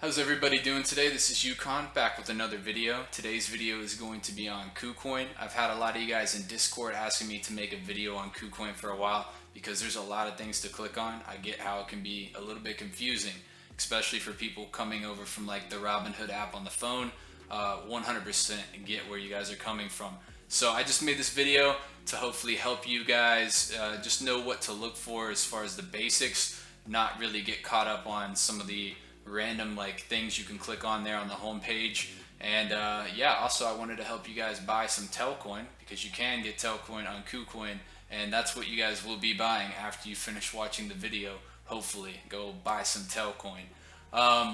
How's everybody doing today? This is KuCoin back with another video. Today's video is going to be on KuCoin. I've had a lot of you guys in Discord asking me to make a video on KuCoin for a while because there's a lot of things to click on. I get how it can be a little bit confusing, especially for people coming over from like the Robinhood app on the phone. 100% get where you guys are coming from. So I just made this video to hopefully help you guys just know what to look for as far as the basics, not really get caught up on some of the random like things you can click on there on the home page. And yeah, also I wanted to help you guys buy some Telcoin because you can get Telcoin on KuCoin, and that's what you guys will be buying after you finish watching the video. Hopefully go buy some Telcoin.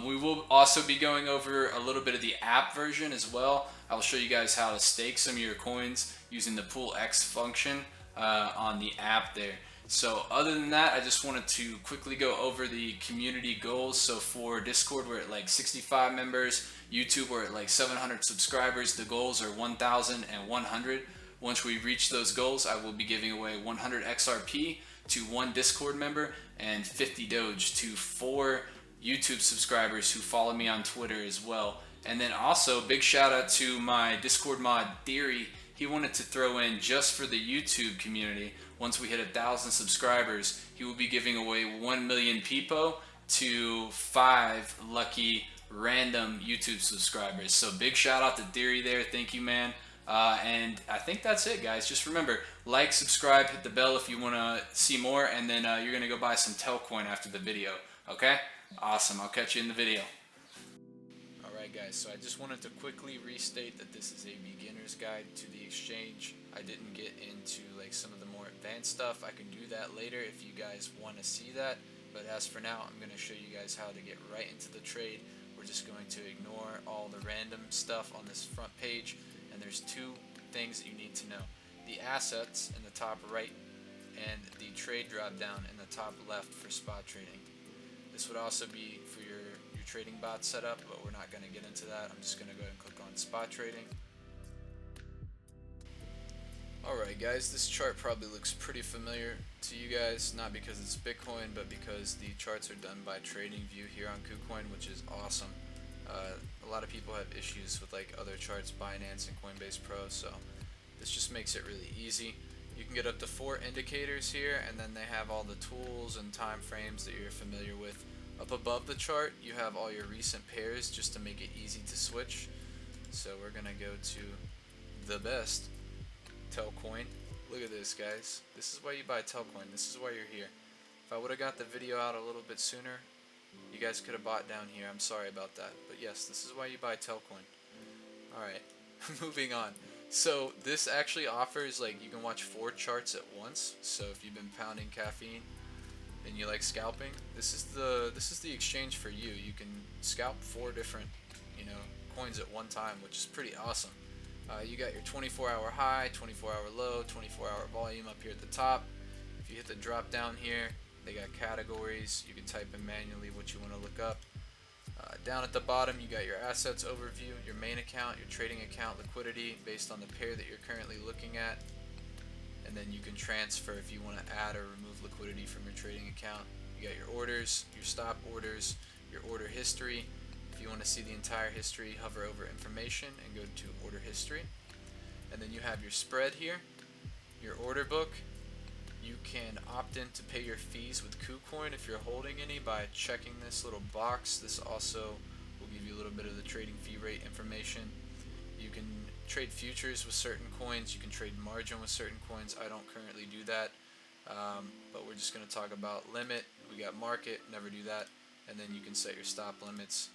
We will also be going over a little bit of the app version as well. I will show you guys how to stake some of your coins using the Pool X function on the app there. So other than that, I just wanted to quickly go over the community goals. So for Discord, we're at like 65 members. YouTube, we're at like 700 subscribers. The goals are 1,000 and 100. Once we reach those goals, I will be giving away 100 XRP to one Discord member and 50 DOGE to 4 YouTube subscribers who follow me on Twitter as well. And then also, big shout out to my Discord mod Theory. He wanted to throw in, just for the YouTube community, once we hit 1,000 subscribers, he will be giving away 1 million Peepo to 5 lucky random YouTube subscribers. So big shout out to Theory there. Thank you, man. And I think that's it, guys. Just remember, like, subscribe, hit the bell if you want to see more, and then you're going to go buy some Telcoin after the video. Okay? Awesome. I'll catch you in the video. Alright guys, so I just wanted to quickly restate that this is a beginner's guide to the exchange. I didn't get into like some of the more advanced stuff. I can do that later if you guys want to see that. But as for now, I'm going to show you guys how to get right into the trade. We're just going to ignore all the random stuff on this front page. And there's two things that you need to know. The assets in the top right and the trade drop down in the top left for spot trading. This would also be for your trading bot setup, but we're not going to get into that. I'm just going to go ahead and click on spot trading. Alright guys, this chart probably looks pretty familiar to you guys, not because it's Bitcoin, but because the charts are done by TradingView here on KuCoin, which is awesome. A lot of people have issues with like other charts, Binance and Coinbase Pro, so this just makes it really easy. You can get up to 4 indicators here, and then they have all the tools and time frames that you're familiar with. Up above the chart, you have all your recent pairs just to make it easy to switch. So we're going to go to the best, Telcoin. Look at this, guys. This is why you buy Telcoin. This is why you're here. If I would have got the video out a little bit sooner, you guys could have bought down here. I'm sorry about that. But yes, this is why you buy Telcoin. Alright, moving on. So this actually offers, like, you can watch 4 charts at once. So if you've been pounding caffeine and you like scalping, this is the exchange for you. You can scalp 4 different, coins at one time, which is pretty awesome. You got your 24-hour high, 24-hour low, 24-hour volume up here at the top. If you hit the drop down here, they got categories. You can type in manually what you want to look up. Down at the bottom, you got your assets overview, your main account, your trading account liquidity based on the pair that you're currently looking at. And then you can transfer if you want to add or remove liquidity from your trading account. You got your orders, your stop orders, your order history. If you want to see the entire history, hover over information and go to order history. And then you have your spread here, your order book. You can opt in to pay your fees with KuCoin if you're holding any by checking this little box. This also will give you a little bit of the trading fee rate information. You can trade futures with certain coins. You can trade margin with certain coins. I don't currently do that, but we're just going to talk about limit. We got market, never do that. And then you can set your stop limits.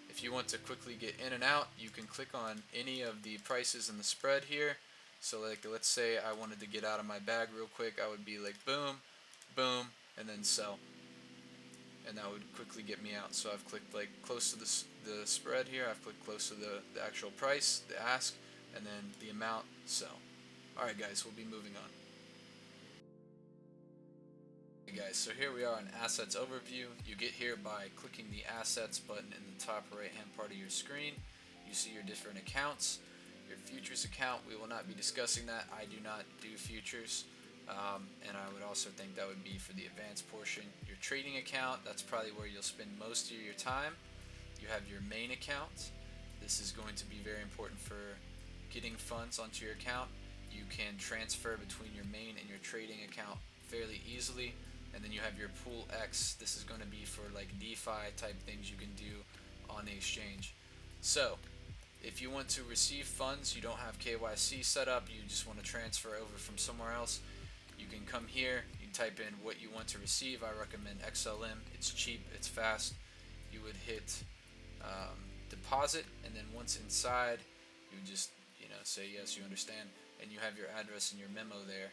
If you want to quickly get in and out, you can click on any of the prices in the spread here. So like, let's say I wanted to get out of my bag real quick, I would be like boom, boom, and then sell. And that would quickly get me out. So I've clicked like close to the spread here, I've clicked close to the actual price, the ask, and then the amount, sell. Alright guys, we'll be moving on. Okay guys, so here we are in Assets Overview. You get here by clicking the Assets button in the top right hand part of your screen. You see your different accounts. Your futures account, we will not be discussing that. I do not do futures, and I would also think that would be for the advanced portion. Your trading account, that's probably where you'll spend most of your time. You have your main account. This is going to be very important for getting funds onto your account. You can transfer between your main and your trading account fairly easily. And then you have your pool X. This is going to be for like DeFi type things you can do on the exchange. So if you want to receive funds, you don't have KYC set up, you just want to transfer over from somewhere else, you can come here, you can type in what you want to receive. I recommend XLM. It's cheap, it's fast. You would hit deposit, and then once inside, you just say yes, you understand, and you have your address and your memo there.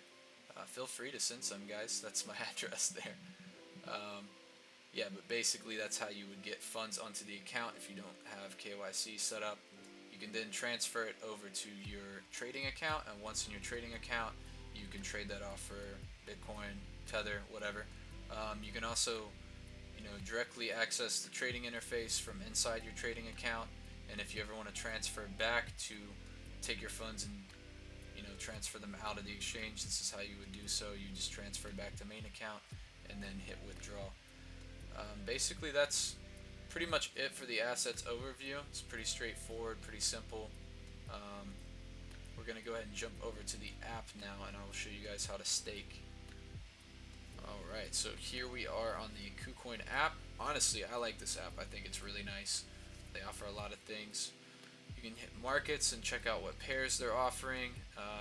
Feel free to send some, guys. That's my address there. Yeah, but basically that's how you would get funds onto the account if you don't have KYC set up. You can then transfer it over to your trading account, and once in your trading account, you can trade that off for Bitcoin, Tether, whatever. You can also directly access the trading interface from inside your trading account, and if you ever want to transfer back to take your funds and transfer them out of the exchange, this is how you would do so. You just transfer back to main account and then hit withdraw. Basically that's pretty much it for the assets overview. It's pretty straightforward, pretty simple. We're going to go ahead and jump over to the app now, and I will show you guys how to stake. Alright, so here we are on the KuCoin app. Honestly, I like this app. I think it's really nice. They offer a lot of things. You can hit markets and check out what pairs they're offering.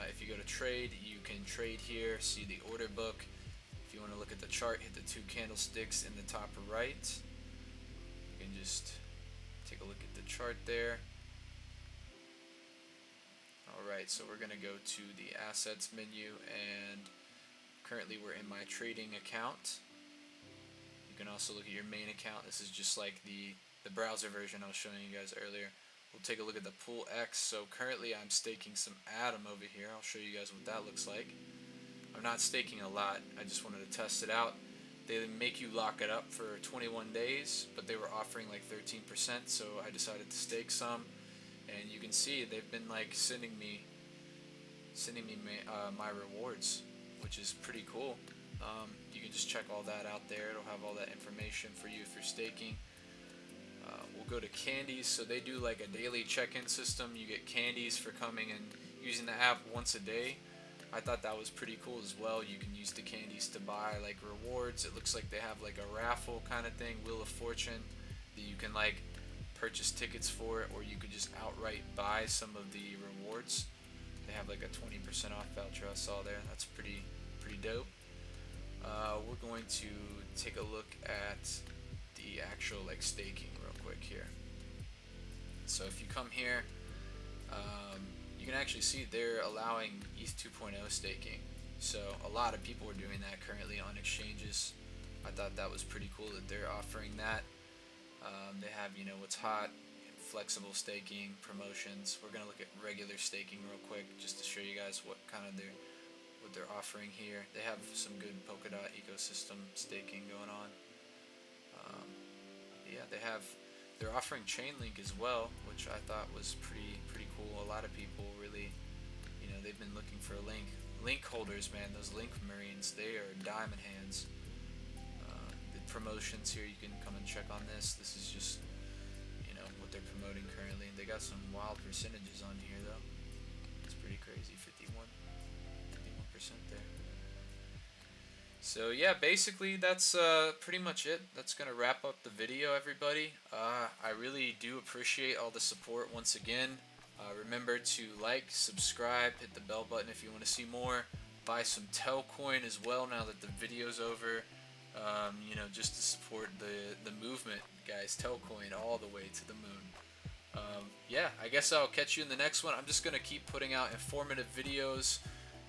If you go to trade, you can trade here, see the order book. If you want to look at the chart, hit the two candlesticks in the top right. You can just take a look at the chart there. Alright, so we're going to go to the assets menu, and currently we're in my trading account. You can also look at your main account. This is just like the browser version I was showing you guys earlier. We'll take a look at the pool X. So currently I'm staking some Atom over here. I'll show you guys what that looks like. I'm not staking a lot. I just wanted to test it out. They make you lock it up for 21 days, but they were offering like 13%, so I decided to stake some. And you can see they've been like sending me my rewards, which is pretty cool. You can just check all that out there. It'll have all that information for you if you're staking. We'll go to candies. So they do like a daily check-in system. You get candies for coming and using the app once a day. I thought that was pretty cool as well. You can use the candies to buy like rewards. It looks like they have like a raffle kind of thing, Wheel of Fortune, that you can like purchase tickets for it, or you could just outright buy some of the rewards. They have like a 20% off voucher I saw there. That's pretty dope. We're going to take a look at the actual like staking real quick here. So if you come here, you can actually see they're allowing ETH 2.0 staking. So a lot of people are doing that currently on exchanges. I thought that was pretty cool that they're offering that. They have what's hot, flexible staking, promotions. We're gonna look at regular staking real quick just to show you guys what they're offering here. They have some good Polkadot ecosystem staking going on. Yeah, they're offering Chainlink as well, which I thought was pretty cool. A lot of people really, they've been looking for a link holders, man. Those link marines, they are diamond hands. The promotions here, you can come and check on this. This is just what they're promoting currently. They got some wild percentages on here though. It's pretty crazy. 51% there. So yeah, basically that's pretty much it. That's gonna wrap up the video, everybody. I really do appreciate all the support once again. Remember to like, subscribe, hit the bell button if you want to see more. Buy some Telcoin as well now that the video's over. Just to support the movement, guys. Telcoin all the way to the moon. Yeah, I guess I'll catch you in the next one. I'm just gonna keep putting out informative videos.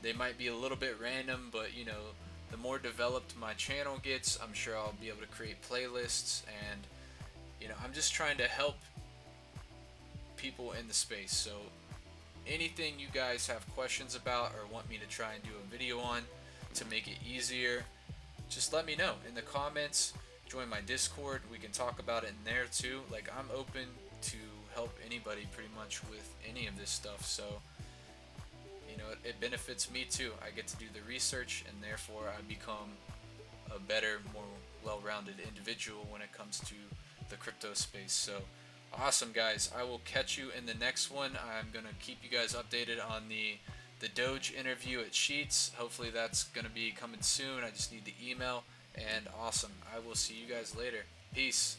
They might be a little bit random, but the more developed my channel gets, I'm sure I'll be able to create playlists, and I'm just trying to help people in the space. So anything you guys have questions about or want me to try and do a video on to make it easier, just let me know in the comments. Join my Discord, we can talk about it in there too. Like, I'm open to help anybody pretty much with any of this stuff. So it benefits me too. I get to do the research, and therefore I become a better, more well-rounded individual when it comes to the crypto space. So Awesome, guys. I will catch you in the next one. I'm gonna keep you guys updated on the DOGE interview at Sheets. Hopefully that's gonna be coming soon. I just need the email. And awesome. I will see you guys later. Peace.